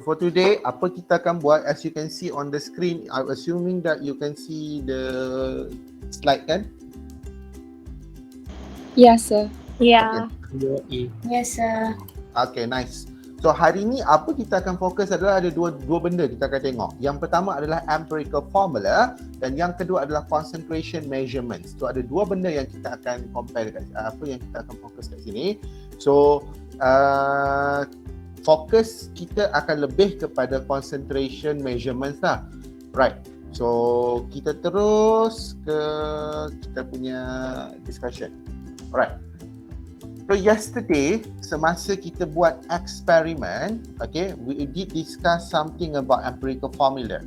for today, apa kita akan buat, as you can see on the screen, I'm assuming that you can see the slide kan? Yes, sir. Yeah. Yes, sir. Okay, nice. So hari ni apa kita akan fokus adalah ada dua benda kita akan tengok. Yang pertama adalah empirical formula dan yang kedua adalah concentration measurements. So ada dua benda yang kita akan compare dekat apa yang kita akan fokus kat sini. So fokus kita akan lebih kepada concentration measurements lah. Right. So kita terus ke kita punya discussion. Alright. So yesterday, semasa kita buat eksperimen, okay, we did discuss something about empirical formula.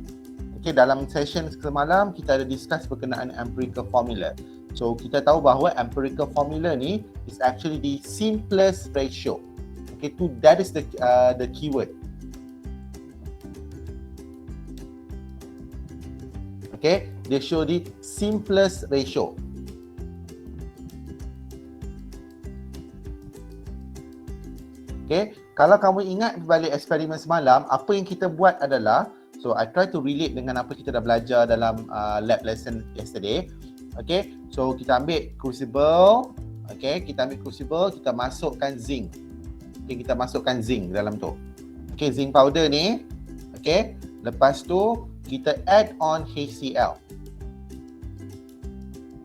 Okay, dalam session semalam kita ada discuss berkenaan empirical formula. So kita tahu bahawa empirical formula ni is actually the simplest ratio. Okay, that is the keyword. Okay, they show the simplest ratio. Okay, kalau kamu ingat balik eksperimen semalam, apa yang kita buat adalah, so I try to relate dengan apa kita dah belajar dalam lab lesson yesterday. Okay, so kita ambil crucible, okay, kita masukkan zinc. Okay, kita masukkan zinc dalam tu. Okay, zinc powder ni, okay, lepas tu kita add on HCl.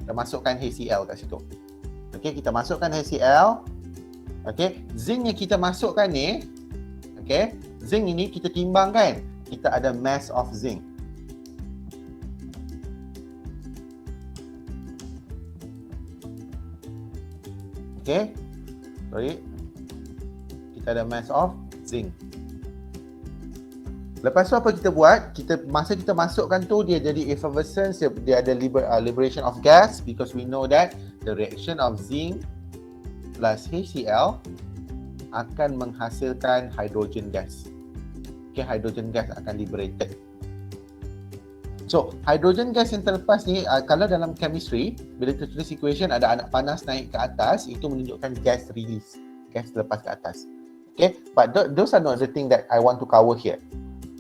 Kita masukkan HCl kat situ. Okay, kita masukkan HCl. Okay, zinc yang kita masukkan ni, okay, zinc ini kita timbang kan, kita ada mass of zinc. Okay, sorry, kita ada mass of zinc. Lepas tu apa kita buat, masa kita masukkan tu dia jadi effervescence, dia ada liberation of gas, because we know that the reaction of zinc plus HCl akan menghasilkan hydrogen gas. Okay, hydrogen gas akan liberated. So, hydrogen gas yang terlepas ni, kalau dalam chemistry, bila kita tulis equation ada anak panas naik ke atas, itu menunjukkan gas release, gas lepas ke atas. Okay, but those are not the thing that I want to cover here.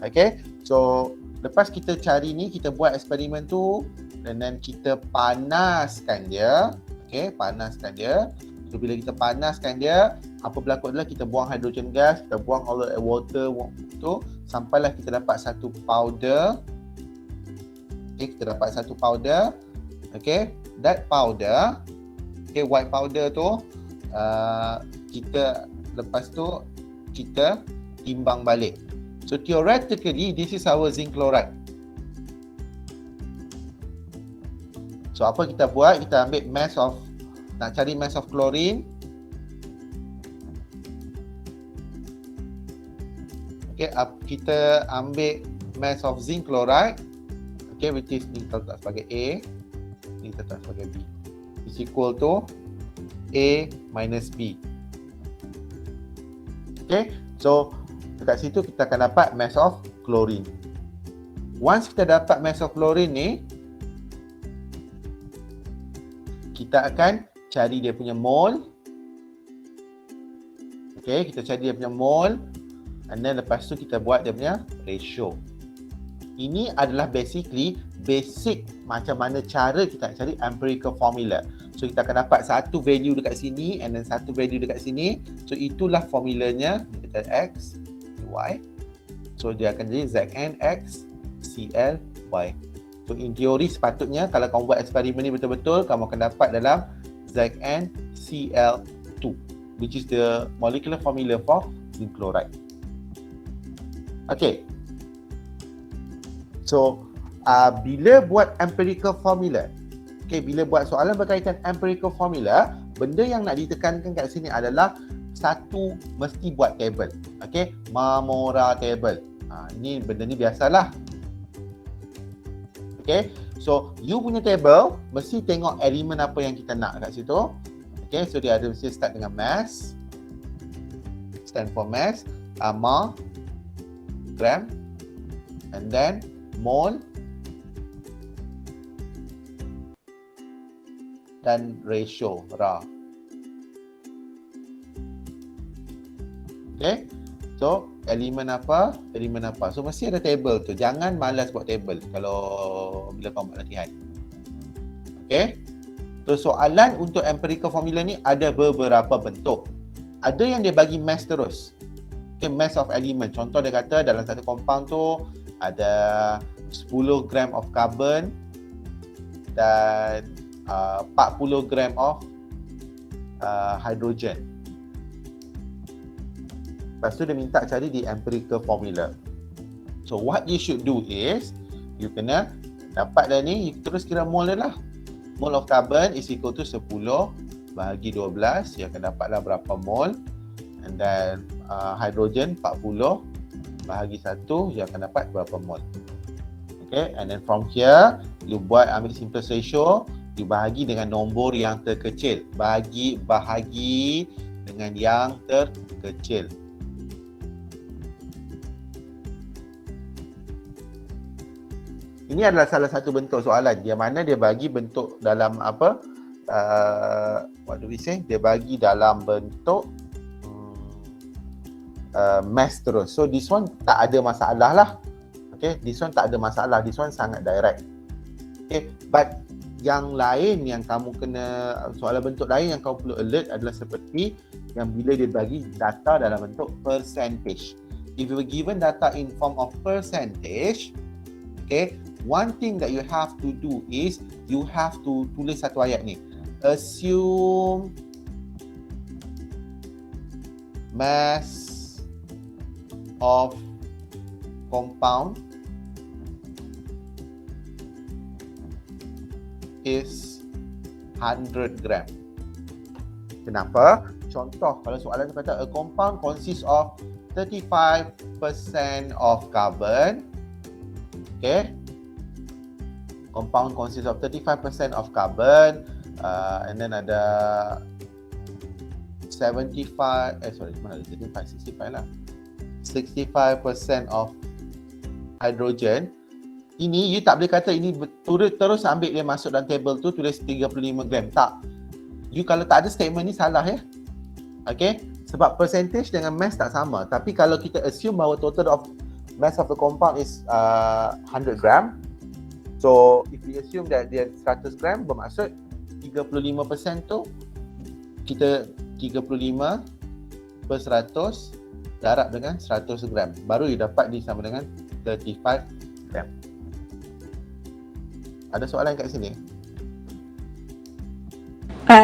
Okay, so lepas kita cari ni, kita buat eksperimen tu, dan then kita panaskan dia. Okay, panaskan dia. So, bila kita panaskan dia, apa berlaku adalah kita buang hydrogen gas, kita buang all the water tu, sampailah kita dapat satu powder. Okay, kita dapat satu powder. Okay, that powder, okay, white powder tu, kita lepas tu kita timbang balik. So theoretically, this is our zinc chloride. So apa kita buat? Kita ambil mass of, nak cari mass of chlorine. Okay, kita ambil mass of zinc chloride. Okay, which is ni kita letak sebagai A, ni kita letak sebagai B. Is equal to A minus B. Okay, so dekat situ kita akan dapat mass of chlorine. Once kita dapat mass of chlorine ni, kita akan cari dia punya mole. Okay, kita cari dia punya mole. And then lepas tu kita buat dia punya ratio. Ini adalah basically basic macam mana cara kita nak cari empirical formula. So kita akan dapat satu value dekat sini and then satu value dekat sini. So itulah formulanya. Kita X, Y. So dia akan jadi ZnX Cl Y. So in teori sepatutnya kalau kamu buat eksperimen ni betul-betul, kamu akan dapat dalam ZnCl2, which is the molecular formula for zinc chloride. Okay. So bila buat empirical formula, okay, bila buat soalan berkaitan empirical formula, benda yang nak ditekankan kat sini adalah satu, mesti buat table. Okay, Mamora table. Ini benda ni biasalah. Okay, so you punya table mesti tengok elemen apa yang kita nak kat situ. Okay, so dia ada mesti start dengan mass, stand for mass, mol, gram, and then mole, dan ratio, Ra. Okay, So, elemen apa? Elemen apa? So, mesti ada table tu. Jangan malas buat table kalau bila kau buat latihan. Okay? So, soalan untuk empirical formula ni ada beberapa bentuk. Ada yang dia bagi mass terus. Okay, mass of element. Contoh dia kata dalam satu compound tu ada 10 gram of carbon dan 40 gram of hydrogen. Lepas tu dia minta cari di empirical formula. So what you should do is, you kena dapat dah ni, you terus kira mol dia lah. Mol of carbon is equal to 10 bahagi 12, you akan dapatlah berapa mol. And then hydrogen 40 bahagi 1, you akan dapat berapa mol. Okay, and then from here, you buat ambil simplest ratio, you bahagi dengan nombor yang terkecil. Bahagi dengan yang terkecil. Ini adalah salah satu bentuk soalan yang mana dia bagi bentuk dalam apa? What do we say? Dia bagi dalam bentuk mass terus. So this one tak ada masalah lah. Okay, this one tak ada masalah. This one sangat direct. Okay, but yang lain yang kamu kena, soalan bentuk lain yang kamu perlu alert adalah seperti yang bila dia bagi data dalam bentuk percentage. If you were given data in form of percentage, okay, one thing that you have to do is you have to tulis satu ayat ni. Assume mass of compound is 100 gram. Kenapa? Contoh, kalau soalan tu kata a compound consists of 35% of carbon. Okay? Compound consists of 35% of carbon, and then ada 65 lah. 65% of hydrogen. Ini you tak boleh kata ini terus ambil dia masuk dalam table tu tulis 35 gram. Tak. You kalau tak ada statement ni salah ya. Okay? Sebab percentage dengan mass tak sama. Tapi kalau kita assume bahawa total of mass of the compound is 100 gram. So, if we assume that dia 100 gram, bermaksud 35% tu kita 35 per 100 darab dengan 100 gram. Baru you dapat ni sama dengan 35 gram. Ada soalan kat sini?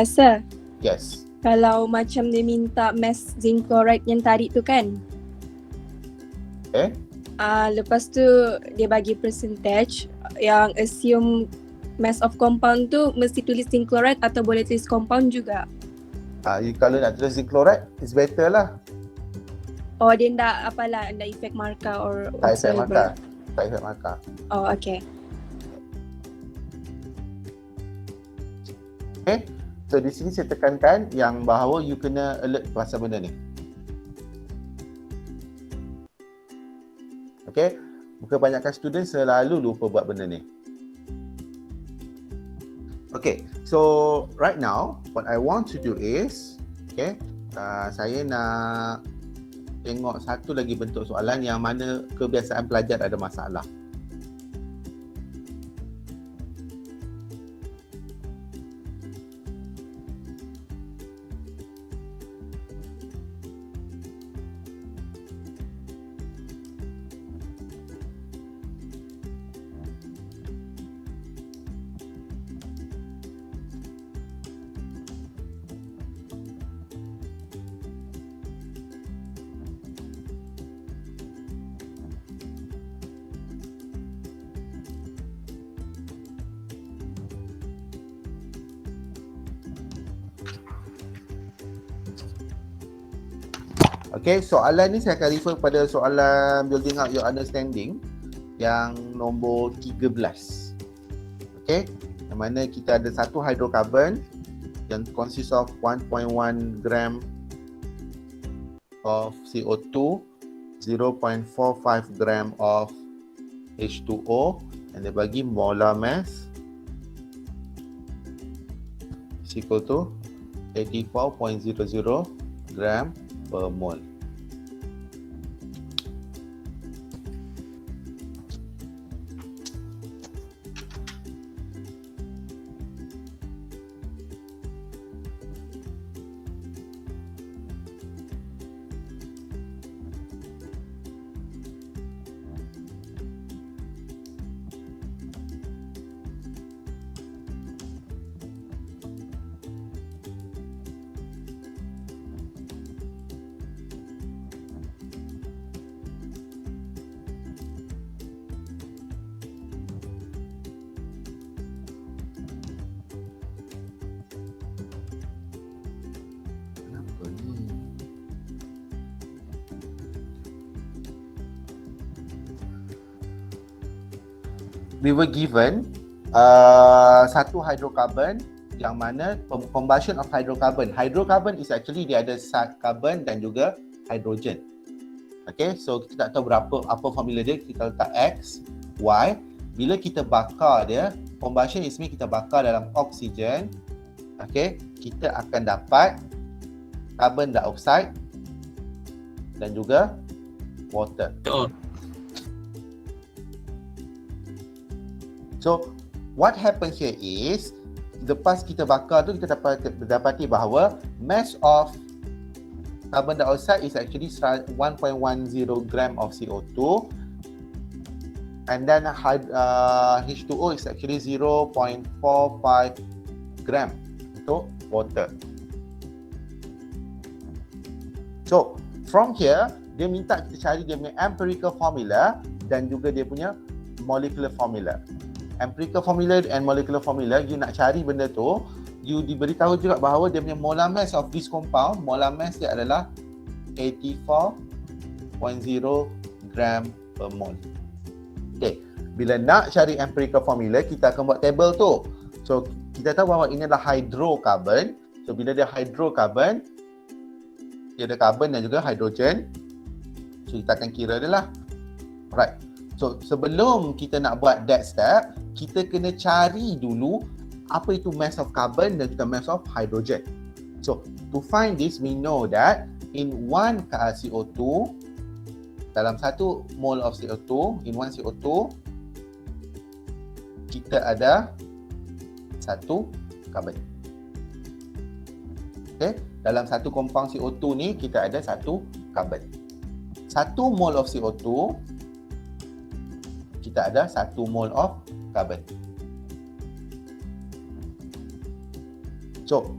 Sir. Yes. Kalau macam dia minta mass zinc chloride yang tadi tu kan? Okay. Lepas tu dia bagi percentage yang assume mass of compound tu mesti tulis zinc chloride atau boleh tulis compound juga? You kalau nak tulis zinc chloride, it's better lah. Oh, dia tak apalah, tak effect markah or Tak effect whatsoever? markah. Tak effect markah. Oh, okay. Okay. So di sini saya tekankan yang bahawa you kena alert pasal benda ni. Okay. Kebanyakan student selalu lupa buat benda ni. Okay. So right now, what I want to do is, okay, saya nak tengok satu lagi bentuk soalan yang mana kebiasaan pelajar ada masalah. Okay, soalan ni saya akan refer pada soalan building up your understanding yang nombor 13. Okay, yang mana kita ada satu hydrocarbon yang consist of 1.1 gram of CO2, 0.45 gram of H2O, and dia bagi molar mass is equal to 84.00 gram per mole. we were given satu hydrocarbon yang mana combustion of hydrocarbon. Hydrocarbon is actually dia ada carbon dan juga hydrogen. Okay, so kita tak tahu apa formula dia, kita letak X, Y. Bila kita bakar dia, combustion is mean kita bakar dalam oksigen. Okay, kita akan dapat carbon dioxide dan juga water. So, what happens here is, lepas kita bakar tu, kita dapati bahawa mass of carbon dioxide is actually 1.10 gram of CO2, and then H2O is actually 0.45 gram untuk water. So, from here, dia minta kita cari dia punya empirical formula dan juga dia punya molecular formula. Empirical formula and molecular formula, you nak cari benda tu, you diberitahu juga bahawa dia punya molar mass of this compound, molar mass dia adalah 84.0 gram per mole. Okay, bila nak cari empirical formula, kita akan buat table tu. So, kita tahu bahawa ini adalah hydrocarbon. So, bila dia hydrocarbon, dia ada carbon dan juga hydrogen. So, kita akan kira dia lah. Alright. So, sebelum kita nak buat that step, kita kena cari dulu apa itu mass of carbon dan juga mass of hydrogen. So, to find this, we know that in 1 CO2, dalam 1 mole of CO2, in 1 CO2, kita ada 1 carbon. Okay, dalam 1 compound CO2 ni, kita ada 1 carbon. 1 mole of CO2, kita ada 1 mole of carbon. So,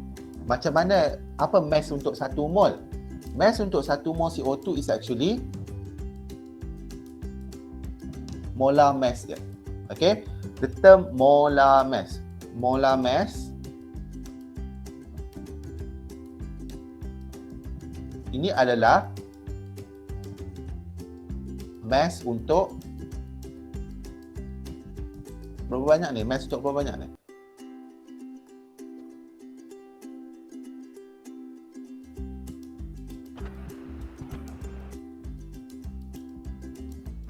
macam mana, apa mass untuk 1 mole? Mass untuk 1 mole CO2 is actually molar mass dia. Okay? The term molar mass. Molar mass ini adalah mass untuk berapa banyak ni? Mass untuk berapa banyak ni?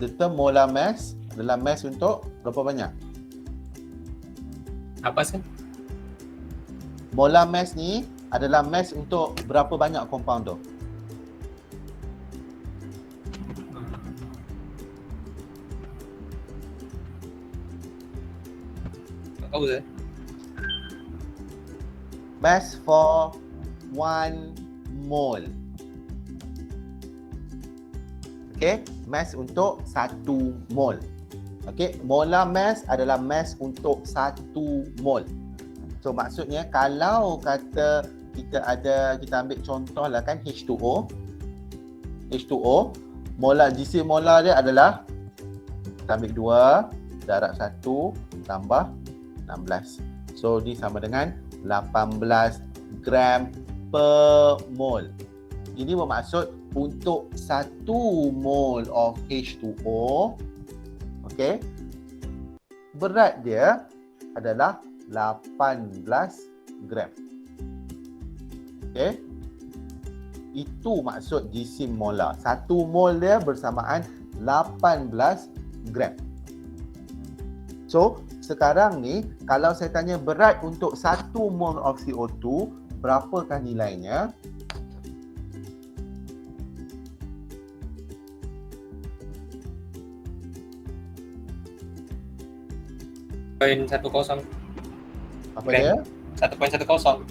The term molar mass adalah mass untuk berapa banyak? Apa sih? Molar mass ni adalah mass untuk berapa banyak compound tu? Tak tahu saya. Mass for 1 mole. Okay, mass untuk 1 mole. Okay, molar mass adalah mass untuk 1 mole. So maksudnya kalau kata kita ambil contoh lah kan H2O. H2O, molar, GC molar dia adalah, kita ambil 2 darab 1 tambah 16. So ini sama dengan 18 gram per mole. Ini bermaksud untuk 1 mole of H2O, okay, berat dia adalah 18 gram. Okay, itu maksud GC molar. 1 mole dia bersamaan 18 gram. So, sekarang ni kalau saya tanya berat untuk 1 mole of CO2, berapakah nilainya? Poin 10. Apa dia? 1.10.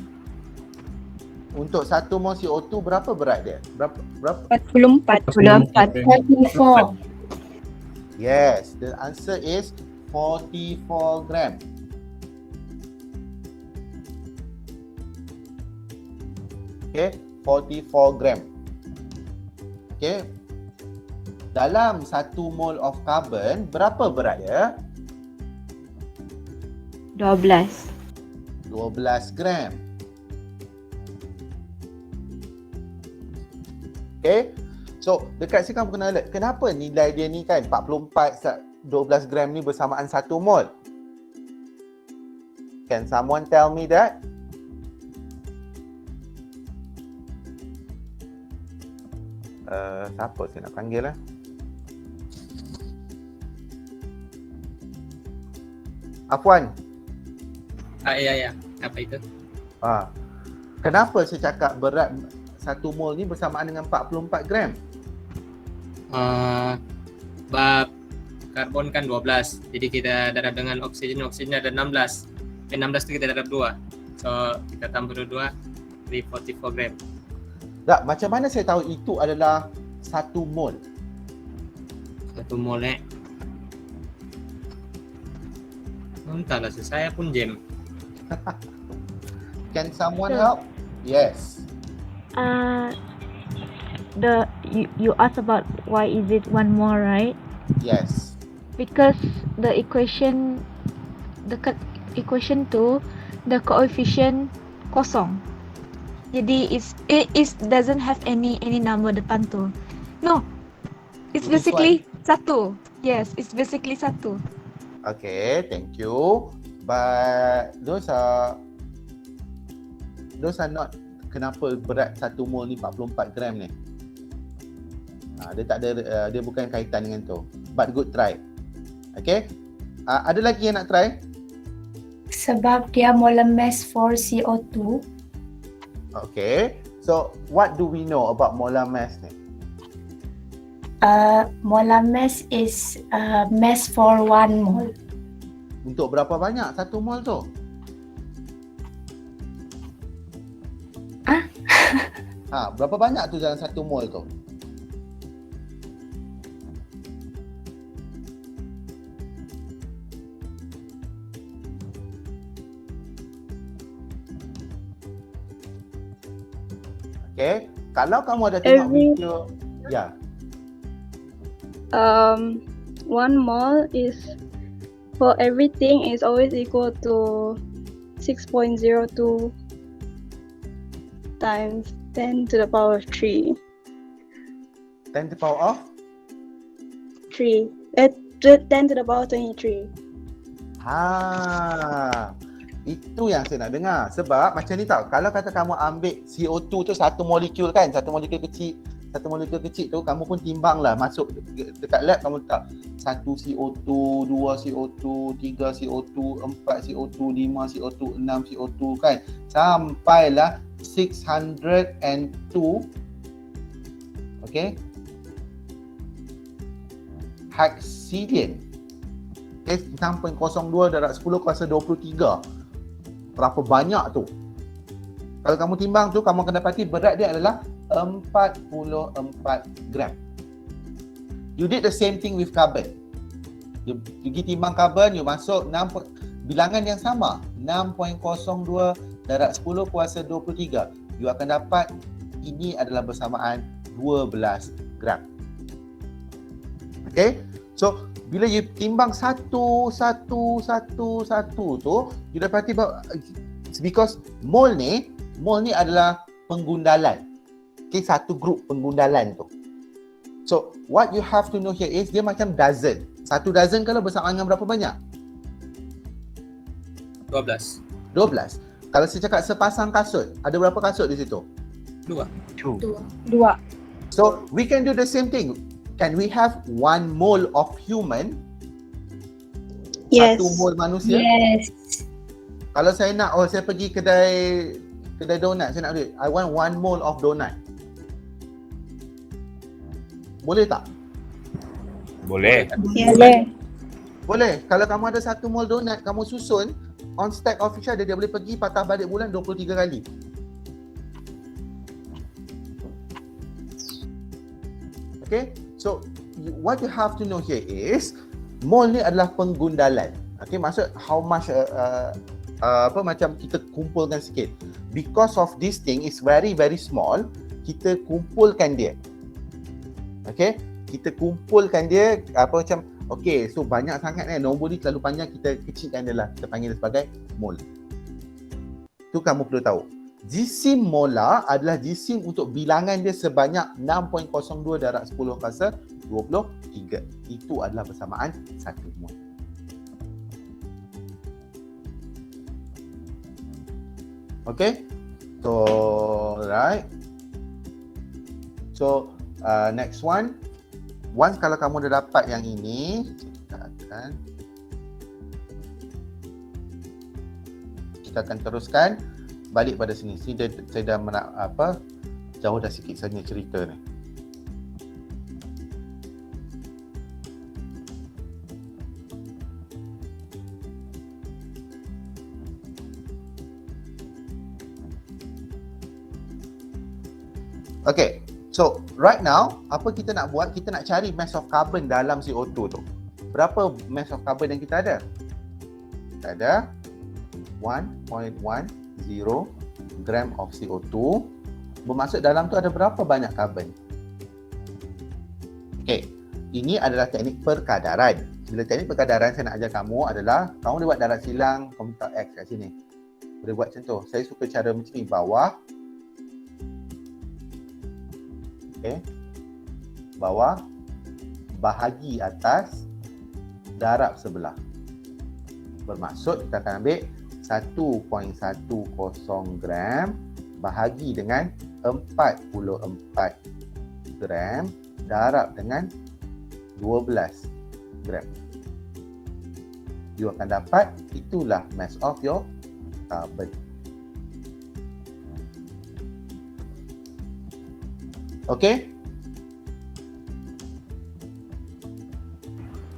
Untuk 1 mol CO2 berapa berat dia? Berapa? 44. 44. Yes, the answer is 44 gram. Okay, 44 gram. Okay. Dalam 1 mol of carbon, berapa berat dia? 12. 12 gram. Okay. So, dekat sini kamu kena alert. Kenapa nilai dia ni kan 44 12 gram ni bersamaan 1 mol? Can someone tell me that? Siapa saya nak panggil lah? Afwan. Ya. Apa itu? Kenapa saya cakap berat 1 mol ni bersamaan dengan 44 gram? Bab karbon kan 12. Jadi kita darab dengan oksigen ada 16. 16 tu kita darab 2. So kita tambah 2, 344 gram. Tak, macam mana saya tahu itu adalah 1 mol? 1 mol entahlah, saya pun jam. Can someone help? Yes. You asked about why is it 1 mole, right? Yes. Because the equation 2, the coefficient kosong. Jadi it doesn't have any number depan tu. No, it's This basically 1. Yes, it's basically 1. Okay, thank you. But those are not kenapa berat 1 mol ni 44 gram ni. Dia tak ada, dia bukan kaitan dengan tu. But good try. Okay. Ada lagi yang nak try? Sebab dia molar mass for CO2. Okay. So, what do we know about molar mass ni? Molar mass is mass for 1 mole. Untuk berapa banyak 1 mol tu? Berapa banyak tu dalam 1 mol tu? Okay. Kalau kamu ada tengok video, ya. 1 mole is for everything is always equal to 6.02 times 10 to the power of 3. 10 to the power of? 10 to the power 23. Itu yang saya nak dengar. Sebab macam ni tau, kalau kata kamu ambil CO2 tu satu molekul kan, satu molekul kecil tu kamu pun timbang lah, masuk dekat lab kamu letak 1 CO2, 2 CO2, 3 CO2, 4 CO2, 5 CO2, 6 CO2 kan, sampailah 602 hexadian. 6.02 darab 10 kuasa 23. Berapa banyak tu? Kalau kamu timbang tu, kamu akan dapati berat dia adalah 44 gram. You did the same thing with carbon. You pergi timbang carbon, you masuk bilangan yang sama, 6.02 darab 10 kuasa 23. You akan dapat ini adalah bersamaan 12 gram. Okay? So, bila you timbang satu tu, you dapati because mol ni adalah penggundalan. Okay, satu grup penggundalan tu. So, what you have to know here is dia macam dozen. Satu dozen kalau bersamaan dengan berapa banyak? 12. Kalau saya cakap sepasang kasut, ada berapa kasut di situ? 2. 2. So, we can do the same thing. Can we have 1 mole of human? Yes. 1 mole manusia? Yes. Kalau saya nak, saya pergi kedai donat, saya nak duit, I want 1 mole of donut. Boleh tak? Boleh. Boleh. Kalau kamu ada 1 mole donut, kamu susun on stack official, dia boleh pergi patah balik bulan 23 kali. Okay, so what you have to know here is mole ni adalah penggundalan. Okay, maksud how much macam kita kumpulkan sikit. Because of this thing is very very small, kita kumpulkan dia. Okay, kita kumpulkan dia macam okay, so banyak sangat nombor ni terlalu panjang, kita kecilkan dia lah, kita panggil dia sebagai mole. Tu kamu perlu tahu. Jisim molar adalah jisim untuk bilangan dia sebanyak 6.02 darab 10 kuasa 23. Itu adalah persamaan 1 mol. Okay, so right. So next one, once kalau kamu dah dapat yang ini, kita akan teruskan balik pada sini. Saya dah jauh dah sikit saja cerita ni. Okay, so right now, apa kita nak buat? Kita nak cari mass of carbon dalam CO2 tu. Berapa mass of carbon yang kita ada? Kita ada 1.10 gram of CO2. Bermaksud dalam tu ada berapa banyak carbon? Okay, ini adalah teknik perkadaran. Bila teknik perkadaran saya nak ajar kamu adalah, kamu boleh buat darat silang, kamu letak X kat sini. Boleh buat macam tu. Saya suka cara macam ni, bawah. Okay, bawah bahagi atas darab sebelah. Bermaksud kita akan ambil 1.10 gram bahagi dengan 44 gram darab dengan 12 gram. You akan dapat, itulah mass of your carbon. Okay?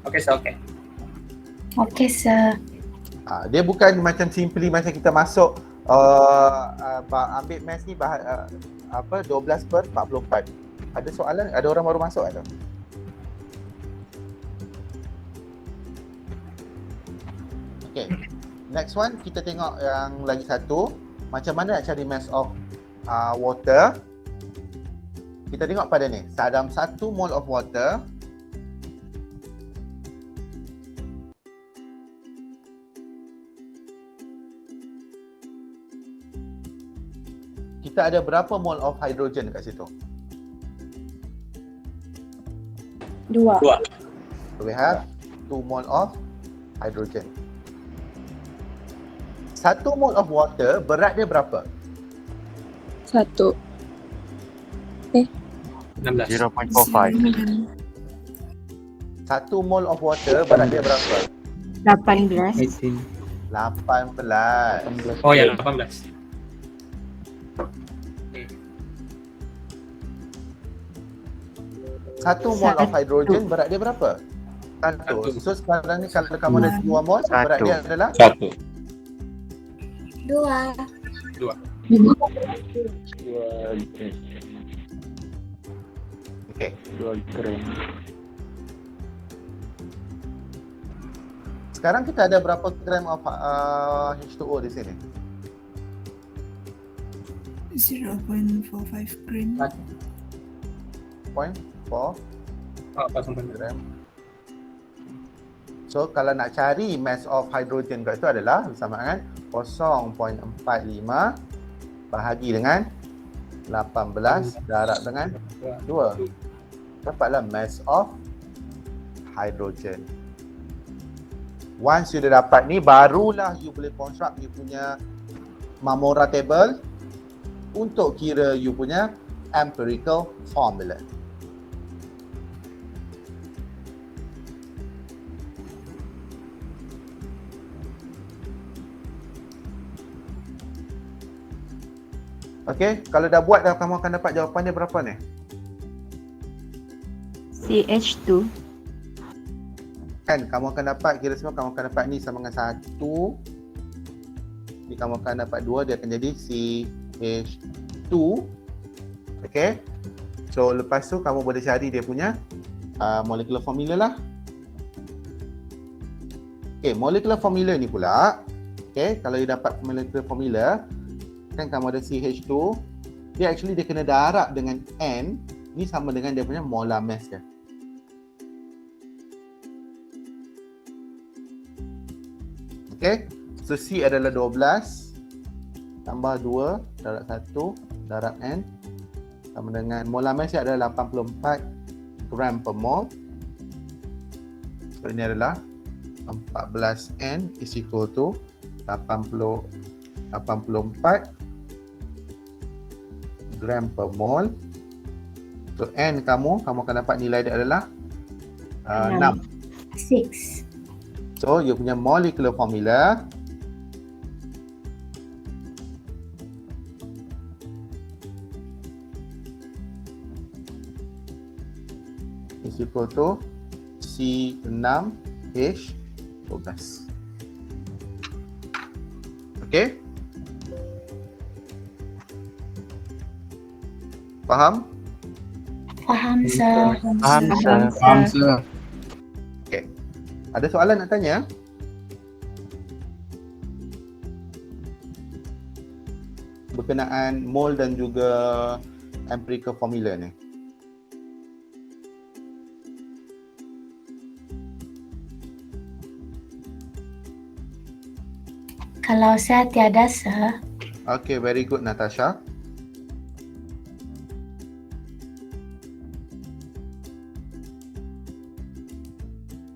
Okay, so okay. Okay, sir. Dia bukan macam simply macam kita masuk ambil mass ni 12/44. Ada soalan? Ada orang baru masuk ada? Okay. Next one, kita tengok yang lagi satu. Macam mana nak cari mass of water? Kita tengok pada ni, dalam 1 mol of water, kita ada berapa mol of hydrogen dekat situ? 2. So we have 2 mol of hydrogen. 1 mol of water, berat dia berapa? 1. 16. 0.45. 1 mol of water, berat dia berapa? 18. 18. Oh ya, 18. 1 mol of hydrogen, berat dia berapa? 1. So sekarang ni kalau kamu ada 2 mol, berat dia adalah 1. 2. Okay. 2 gram. Sekarang kita ada berapa gram of H2O di sini? 0.45 gram. 0.4 0.4 gram. So kalau nak cari mass of hydrogen kat situ adalah bersamaan 0.45 bahagi dengan 18 darab dengan 2. Dapatlah mass of hydrogen. Once you dah dapat ni, barulah you boleh construct you punya Mamora table untuk kira you punya empirical formula. Okay, kalau dah buat dah, kamu akan dapat jawapan dia berapa ni? CH2. Kan, kamu akan dapat, kira semua kamu akan dapat ni sama dengan 1. Ni kamu akan dapat 2, dia akan jadi CH2. Okay. So, lepas tu kamu boleh cari dia punya molecular formula lah. Okay, molecular formula ni pula. Okay, kalau you dapat molecular formula, kan kamu ada CH2, dia kena darab dengan N, ni sama dengan dia punya molar mass dia. Okay, so C adalah 12 tambah 2 darab 1 darab N sama dengan molar mass dia adalah 84 gram per mole. So ini adalah 14N is equal to 84 gram per mole. So N kamu akan dapat nilai dia adalah 6. 6. So you punya molecular formula is equal to C6H12. Okay? Faham? Faham, sir. Faham, sir. Okay. Ada soalan nak tanya? Berkenaan mole dan juga empirical formula ni. Kalau saya tiada, sir. Okay, very good Natasha.